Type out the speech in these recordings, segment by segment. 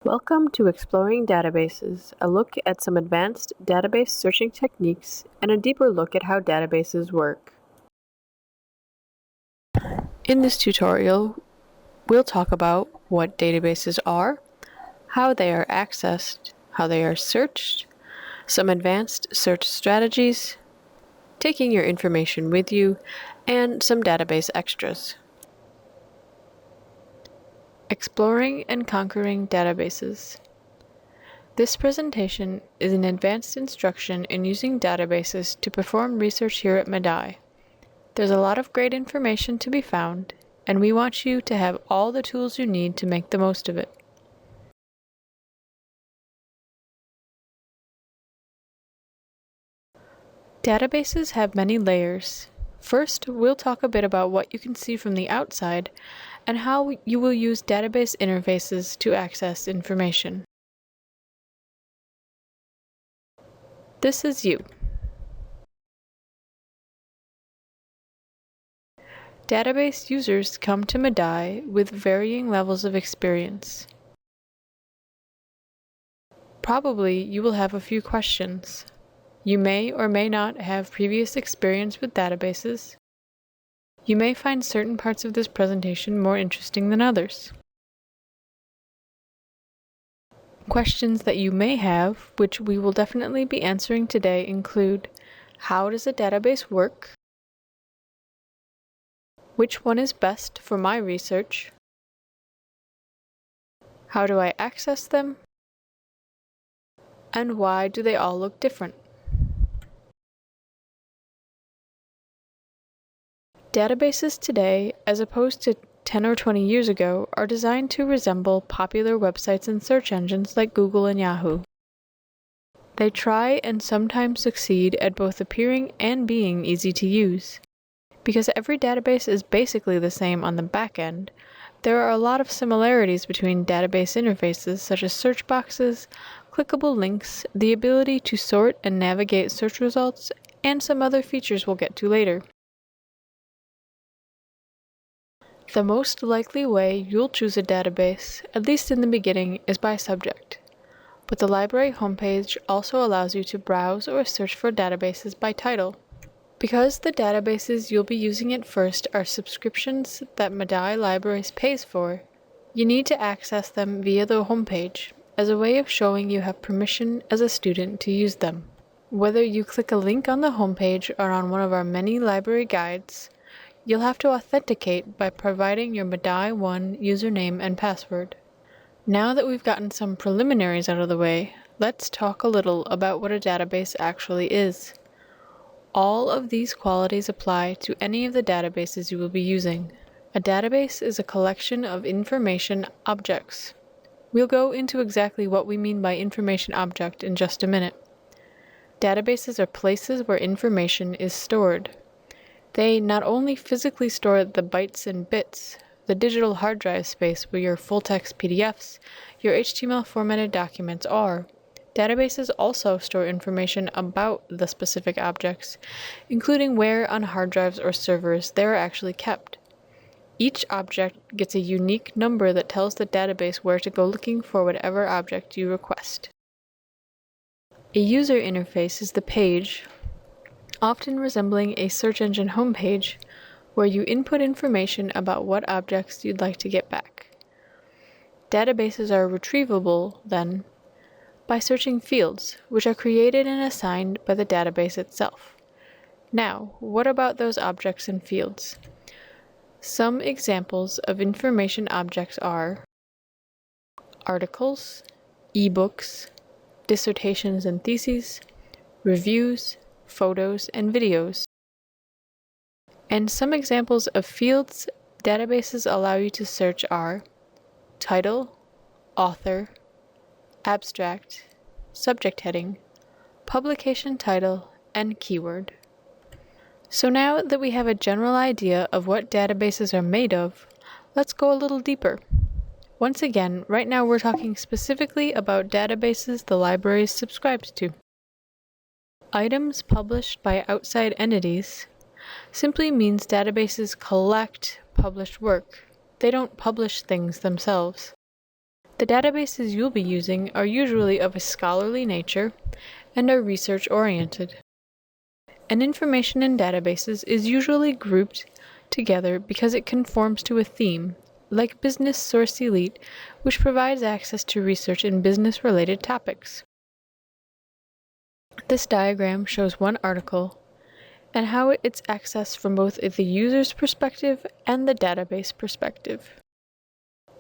Welcome to Exploring Databases, a look at some advanced database searching techniques and a deeper look at how databases work. In this tutorial, we'll talk about what databases are, how they are accessed, how they are searched, some advanced search strategies, taking your information with you, and some database extras. Exploring and conquering databases. This presentation is an advanced instruction in using databases to perform research here at Medaille. There's a lot of great information to be found, and we want you to have all the tools you need to make the most of it. Databases have many layers. First, we'll talk a bit about what you can see from the outside and how you will use database interfaces to access information. This is you. Database users come to Medaille with varying levels of experience. Probably you will have a few questions. You may or may not have previous experience with databases. You may find certain parts of this presentation more interesting than others. Questions that you may have, which we will definitely be answering today, include: how does a database work? Which one is best for my research? How do I access them? And why do they all look different? Databases today, as opposed to 10 or 20 years ago, are designed to resemble popular websites and search engines like Google and Yahoo. They try and sometimes succeed at both appearing and being easy to use. Because every database is basically the same on the back end, there are a lot of similarities between database interfaces such as search boxes, clickable links, the ability to sort and navigate search results, and some other features we'll get to later. The most likely way you'll choose a database, at least in the beginning, is by subject. But the library homepage also allows you to browse or search for databases by title. Because the databases you'll be using at first are subscriptions that Medaille Libraries pays for, you need to access them via the homepage as a way of showing you have permission as a student to use them. Whether you click a link on the homepage or on one of our many library guides, you'll have to authenticate by providing your Medaille 1 username and password. Now that we've gotten some preliminaries out of the way, let's talk a little about what a database actually is. All of these qualities apply to any of the databases you will be using. A database is a collection of information objects. We'll go into exactly what we mean by information object in just a minute. Databases are places where information is stored. They not only physically store the bytes and bits, the digital hard drive space where your full-text PDFs, your HTML formatted documents are, databases also store information about the specific objects, including where on hard drives or servers they are actually kept. Each object gets a unique number that tells the database where to go looking for whatever object you request. A user interface is the page, often resembling a search engine homepage, where you input information about what objects you'd like to get back. Databases are retrievable, then, by searching fields, which are created and assigned by the database itself. Now, what about those objects and fields? Some examples of information objects are articles, ebooks, dissertations and theses, reviews, photos, and videos. And some examples of fields databases allow you to search are title, author, abstract, subject heading, publication title, and keyword. So now that we have a general idea of what databases are made of, let's go a little deeper. Once again, right now we're talking specifically about databases the library is subscribed to. Items published by outside entities simply means databases collect published work. They don't publish things themselves. The databases you'll be using are usually of a scholarly nature and are research-oriented. And information in databases is usually grouped together because it conforms to a theme, like Business Source Elite, which provides access to research in business-related topics. This diagram shows one article and how it's accessed from both the user's perspective and the database perspective.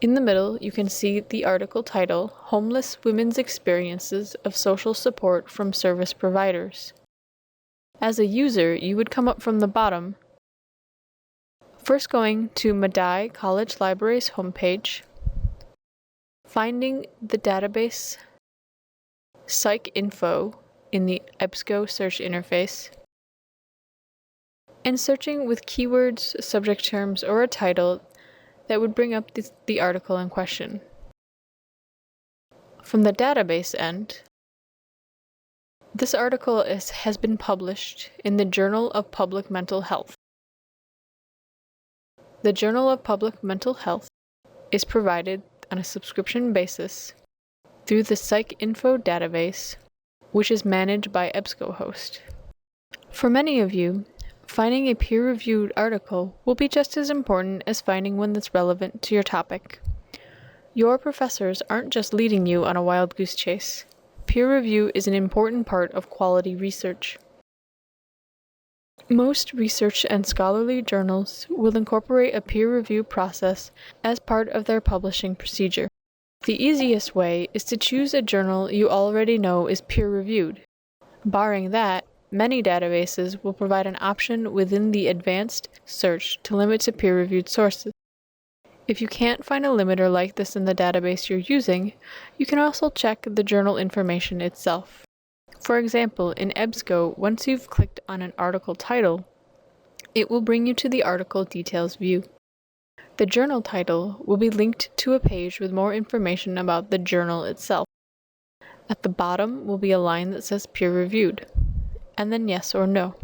In the middle, you can see the article title, Homeless Women's Experiences of Social Support from Service Providers. As a user, you would come up from the bottom, first going to Medaille College Library's homepage, finding the database PsycInfo in the EBSCO search interface, and searching with keywords, subject terms, or a title that would bring up the article in question. From the database end, this article has been published in the Journal of Public Mental Health. The Journal of Public Mental Health is provided on a subscription basis through the PsycInfo database, which is managed by EBSCOhost. For many of you, finding a peer-reviewed article will be just as important as finding one that's relevant to your topic. Your professors aren't just leading you on a wild goose chase. Peer review is an important part of quality research. Most research and scholarly journals will incorporate a peer review process as part of their publishing procedure. The easiest way is to choose a journal you already know is peer-reviewed. Barring that, many databases will provide an option within the advanced search to limit to peer-reviewed sources. If you can't find a limiter like this in the database you're using, you can also check the journal information itself. For example, in EBSCO, once you've clicked on an article title, it will bring you to the article details view. The journal title will be linked to a page with more information about the journal itself. At the bottom will be a line that says peer-reviewed, and then yes or no.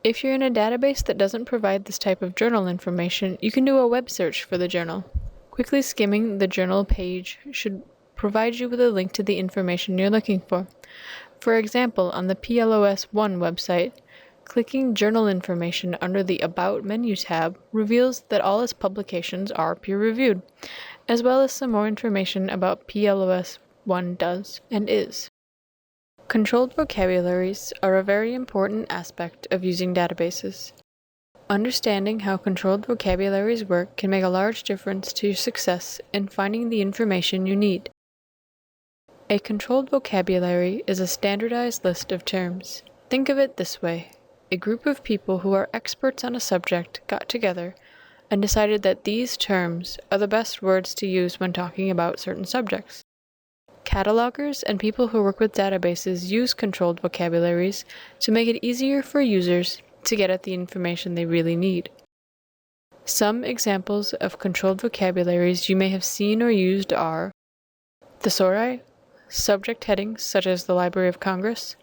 If you're in a database that doesn't provide this type of journal information, you can do a web search for the journal. Quickly skimming the journal page should provide you with a link to the information you're looking for. For example, on the PLOS-1 website, clicking Journal Information under the About menu tab reveals that all its publications are peer-reviewed, as well as some more information about PLOS-1 does and is. Controlled vocabularies are a very important aspect of using databases. Understanding how controlled vocabularies work can make a large difference to your success in finding the information you need. A controlled vocabulary is a standardized list of terms. Think of it this way. A group of people who are experts on a subject got together and decided that these terms are the best words to use when talking about certain subjects. Catalogers and people who work with databases use controlled vocabularies to make it easier for users to get at the information they really need. Some examples of controlled vocabularies you may have seen or used are thesauri, subject headings such as the Library of Congress,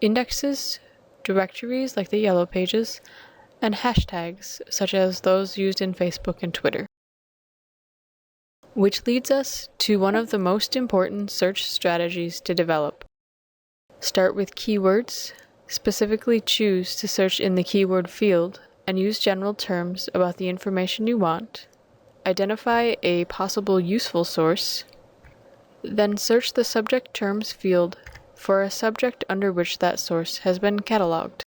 indexes, directories like the Yellow Pages, and hashtags such as those used in Facebook and Twitter. Which leads us to one of the most important search strategies to develop. Start with keywords, specifically choose to search in the keyword field and use general terms about the information you want. Identify a possible useful source, then search the subject terms field for a subject under which that source has been cataloged.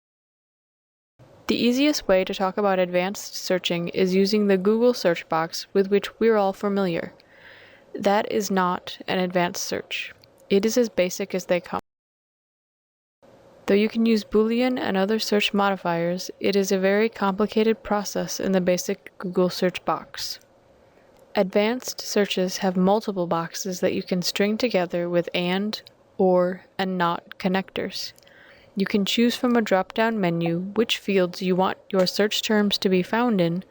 The easiest way to talk about advanced searching is using the Google search box with which we're all familiar. That is not an advanced search. It is as basic as they come. Though you can use Boolean and other search modifiers, it is a very complicated process in the basic Google search box. Advanced searches have multiple boxes that you can string together with and, or, and not connectors. You can choose from a drop-down menu which fields you want your search terms to be found in,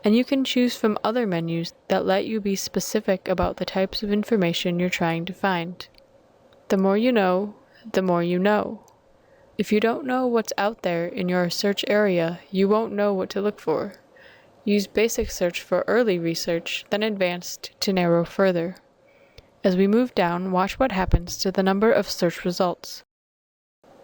and you can choose from other menus that let you be specific about the types of information you're trying to find. The more you know, the more you know. If you don't know what's out there in your search area, you won't know what to look for. Use basic search for early research, then advanced to narrow further. As we move down, watch what happens to the number of search results.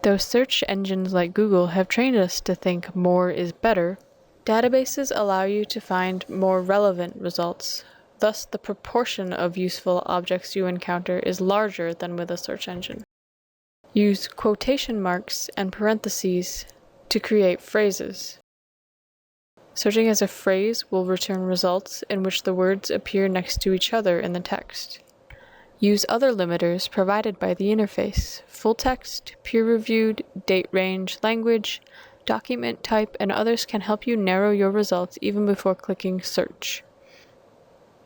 Though search engines like Google have trained us to think more is better, databases allow you to find more relevant results. Thus, the proportion of useful objects you encounter is larger than with a search engine. Use quotation marks and parentheses to create phrases. Searching as a phrase will return results in which the words appear next to each other in the text. Use other limiters provided by the interface: full text, peer-reviewed, date range, language, document type, and others can help you narrow your results even before clicking search.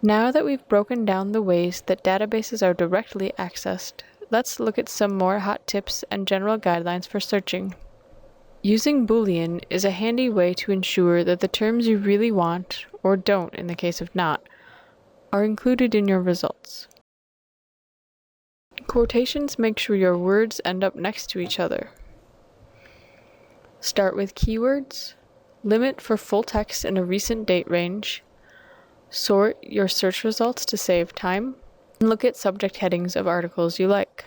Now that we've broken down the ways that databases are directly accessed, let's look at some more hot tips and general guidelines for searching. Using Boolean is a handy way to ensure that the terms you really want, or don't in the case of not, are included in your results. Quotations make sure your words end up next to each other. Start with keywords, limit for full text in a recent date range, sort your search results to save time, and look at subject headings of articles you like.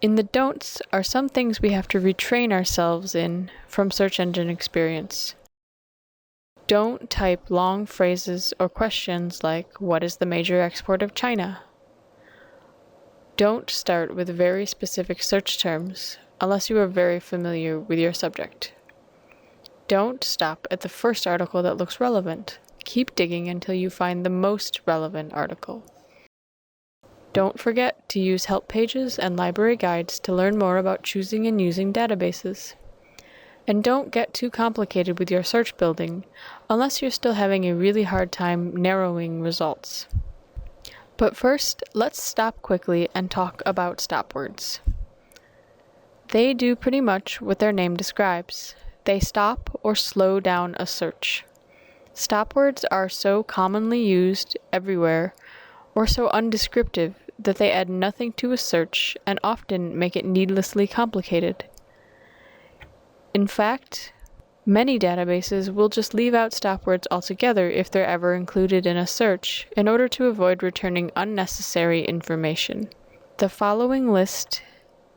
In the don'ts are some things we have to retrain ourselves in from search engine experience. Don't type long phrases or questions like, "What is the major export of China?" Don't start with very specific search terms unless you are very familiar with your subject. Don't stop at the first article that looks relevant. Keep digging until you find the most relevant article. Don't forget to use help pages and library guides to learn more about choosing and using databases. And don't get too complicated with your search building unless you're still having a really hard time narrowing results. But first, let's stop quickly and talk about stop words. They do pretty much what their name describes. They stop or slow down a search. Stop words are so commonly used everywhere, or so undescriptive, that they add nothing to a search and often make it needlessly complicated. In fact, many databases will just leave out stop words altogether if they're ever included in a search in order to avoid returning unnecessary information. The following list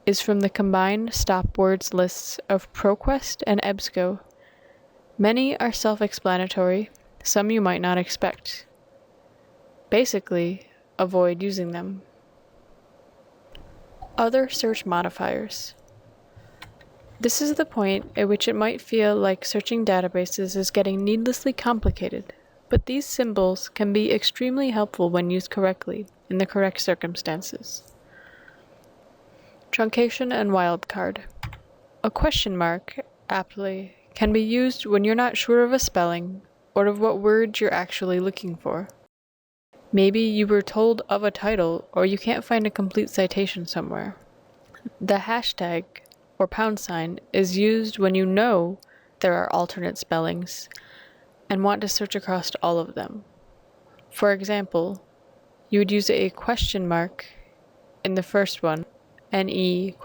is from the combined stop words lists of ProQuest and EBSCO. Many are self-explanatory, some you might not expect. Basically, avoid using them. Other search modifiers. This is the point at which it might feel like searching databases is getting needlessly complicated, but these symbols can be extremely helpful when used correctly, in the correct circumstances. Truncation and wildcard. A question mark, aptly, can be used when you're not sure of a spelling or of what word you're actually looking for. Maybe you were told of a title or you can't find a complete citation somewhere. The hashtag or # is used when you know there are alternate spellings and want to search across all of them. For example, you would use a question mark in the first one, NE ?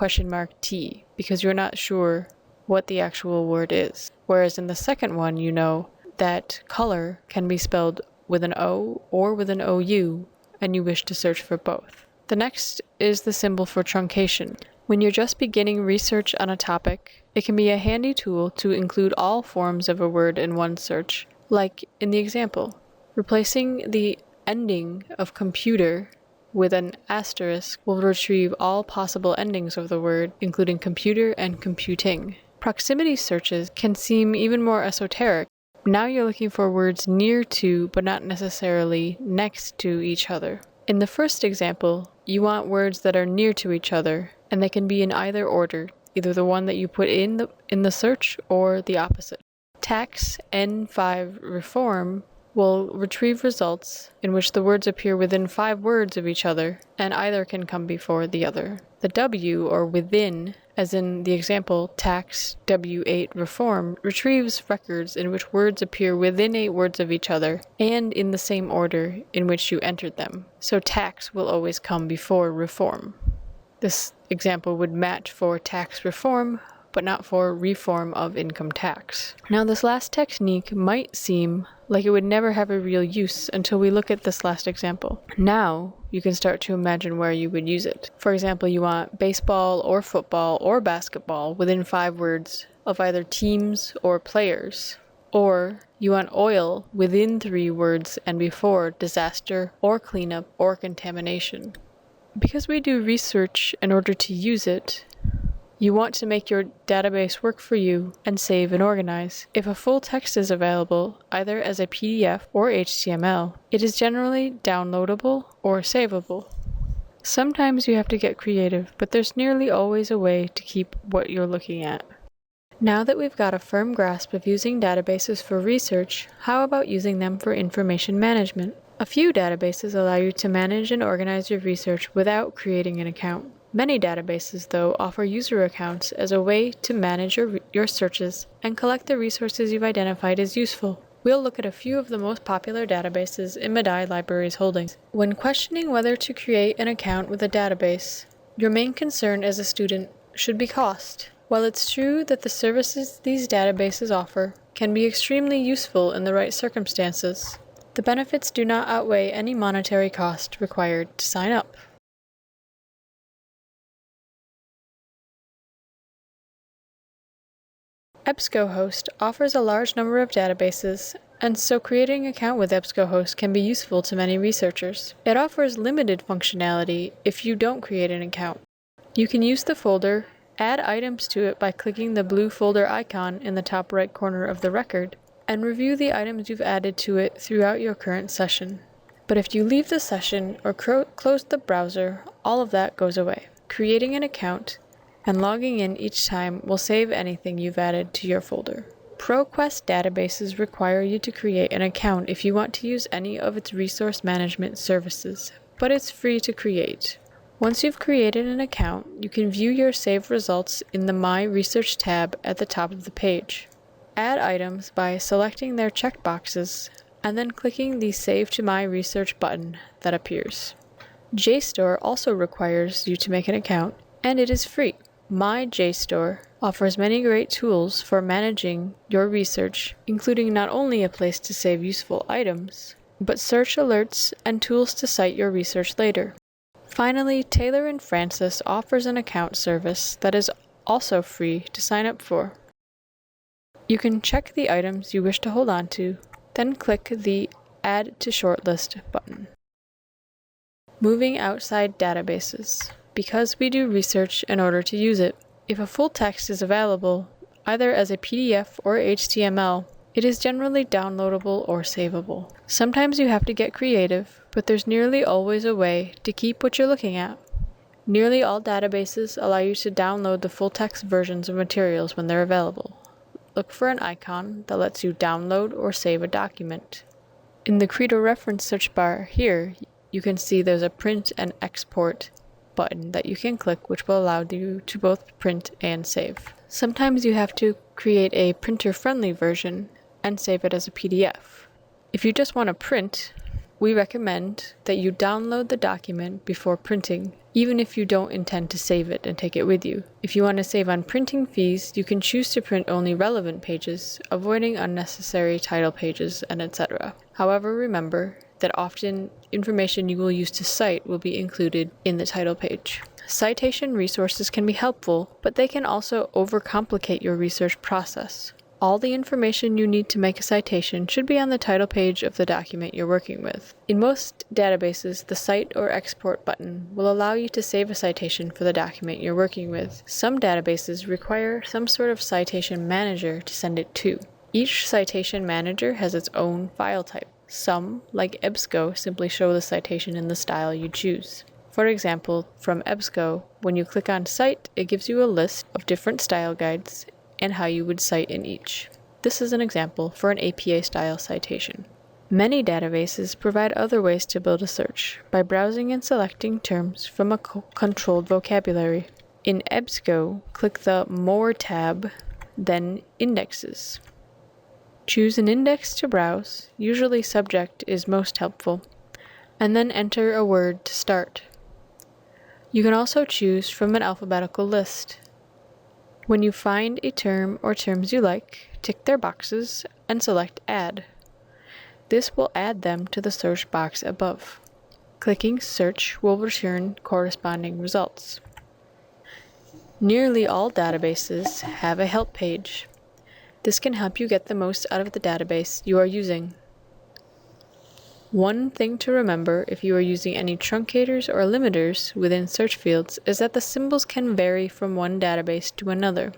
Because you're not sure what the actual word is. Whereas in the second one, you know that color can be spelled with an O or with an OU, and you wish to search for both. The next is the symbol for truncation. When you're just beginning research on a topic, it can be a handy tool to include all forms of a word in one search, like in the example. Replacing the ending of computer with an asterisk will retrieve all possible endings of the word, including computer and computing. Proximity searches can seem even more esoteric. Now you're looking for words near to, but not necessarily next to each other. In the first example, you want words that are near to each other, and they can be in either order, either the one that you put in the search or the opposite. Tax N5 reform will retrieve results in which the words appear within 5 words of each other, and either can come before the other. The W, or within, as in the example tax W8 reform, retrieves records in which words appear within 8 words of each other and in the same order in which you entered them. So tax will always come before reform. This example would match for tax reform, but not for reform of income tax. Now, this last technique might seem like it would never have a real use until we look at this last example. Now, you can start to imagine where you would use it. For example, you want baseball or football or basketball within 5 words of either teams or players. Or you want oil within 3 words and before disaster or cleanup or contamination. Because we do research in order to use it, you want to make your database work for you and save and organize. If a full text is available, either as a PDF or HTML, it is generally downloadable or savable. Sometimes you have to get creative, but there's nearly always a way to keep what you're looking at. Now that we've got a firm grasp of using databases for research, how about using them for information management? A few databases allow you to manage and organize your research without creating an account. Many databases, though, offer user accounts as a way to manage your searches and collect the resources you've identified as useful. We'll look at a few of the most popular databases in Medaille Libraries holdings. When questioning whether to create an account with a database, your main concern as a student should be cost. While it's true that the services these databases offer can be extremely useful in the right circumstances, the benefits do not outweigh any monetary cost required to sign up. EBSCOhost offers a large number of databases, and so creating an account with EBSCOhost can be useful to many researchers. It offers limited functionality if you don't create an account. You can use the folder, add items to it by clicking the blue folder icon in the top right corner of the record, and review the items you've added to it throughout your current session. But if you leave the session or close the browser, all of that goes away. Creating an account and logging in each time will save anything you've added to your folder. ProQuest databases require you to create an account if you want to use any of its resource management services, but it's free to create. Once you've created an account, you can view your saved results in the My Research tab at the top of the page. Add items by selecting their checkboxes and then clicking the Save to My Research button that appears. JSTOR also requires you to make an account, and it is free. My JSTOR offers many great tools for managing your research, including not only a place to save useful items, but search alerts and tools to cite your research later. Finally, Taylor & Francis offers an account service that is also free to sign up for. You can check the items you wish to hold on to, then click the Add to Shortlist button. Moving outside databases. Because we do research in order to use it, if a full text is available, either as a PDF or HTML, it is generally downloadable or savable. Sometimes you have to get creative, but there's nearly always a way to keep what you're looking at. Nearly all databases allow you to download the full text versions of materials when they're available. Look for an icon that lets you download or save a document. In the Credo reference search bar here, you can see there's a print and export button that you can click, which will allow you to both print and save. Sometimes you have to create a printer-friendly version and save it as a PDF. If you just want to print, we recommend that you download the document before printing, even if you don't intend to save it and take it with you. If you want to save on printing fees, you can choose to print only relevant pages, avoiding unnecessary title pages, and etc. However, remember that often information you will use to cite will be included in the title page. Citation resources can be helpful, but they can also overcomplicate your research process. All the information you need to make a citation should be on the title page of the document you're working with. In most databases, the Cite or Export button will allow you to save a citation for the document you're working with. Some databases require some sort of citation manager to send it to. Each citation manager has its own file type. Some, like EBSCO, simply show the citation in the style you choose. For example, from EBSCO, when you click on Cite, it gives you a list of different style guides and how you would cite in each. This is an example for an APA-style citation. Many databases provide other ways to build a search by browsing and selecting terms from a controlled vocabulary. In EBSCO, click the More tab, then Indexes. Choose an index to browse, usually subject is most helpful, and then enter a word to start. You can also choose from an alphabetical list. When you find a term or terms you like, tick their boxes and select Add. This will add them to the search box above. Clicking Search will return corresponding results. Nearly all databases have a help page. This can help you get the most out of the database you are using. One thing to remember if you are using any truncators or limiters within search fields is that the symbols can vary from one database to another.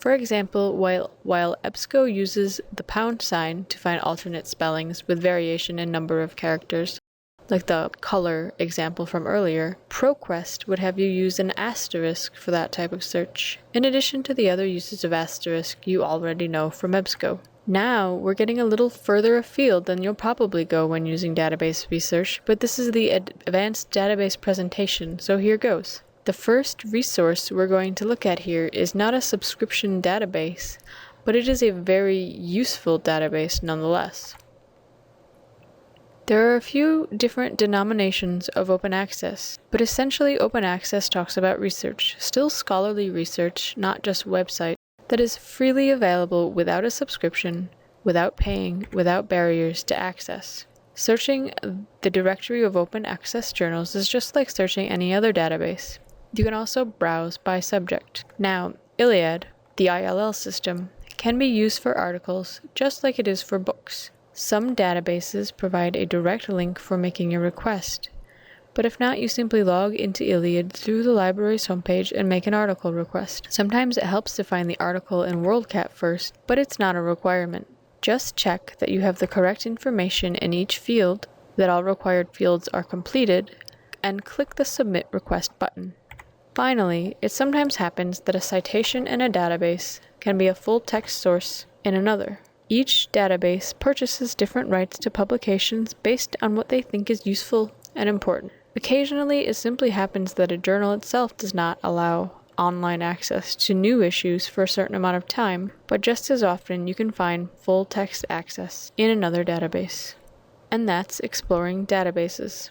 For example, while EBSCO uses the pound sign to find alternate spellings with variation in number of characters, like the color example from earlier, ProQuest would have you use an asterisk for that type of search, in addition to the other uses of asterisk you already know from EBSCO. Now, we're getting a little further afield than you'll probably go when using database research, but this is the advanced database presentation, so here goes. The first resource we're going to look at here is not a subscription database, but it is a very useful database nonetheless. There are a few different denominations of open access, but essentially open access talks about research, still scholarly research, not just websites, that is freely available without a subscription, without paying, without barriers to access. Searching the directory of open access journals is just like searching any other database. You can also browse by subject. Now, ILLiad, the ILL system, can be used for articles just like it is for books. Some databases provide a direct link for making a request, but if not, you simply log into ILLiad through the library's homepage and make an article request. Sometimes it helps to find the article in WorldCat first, but it's not a requirement. Just check that you have the correct information in each field, that all required fields are completed, and click the Submit Request button. Finally, it sometimes happens that a citation in a database can be a full-text source in another. Each database purchases different rights to publications based on what they think is useful and important. Occasionally, it simply happens that a journal itself does not allow online access to new issues for a certain amount of time, but just as often you can find full text access in another database. And that's exploring databases.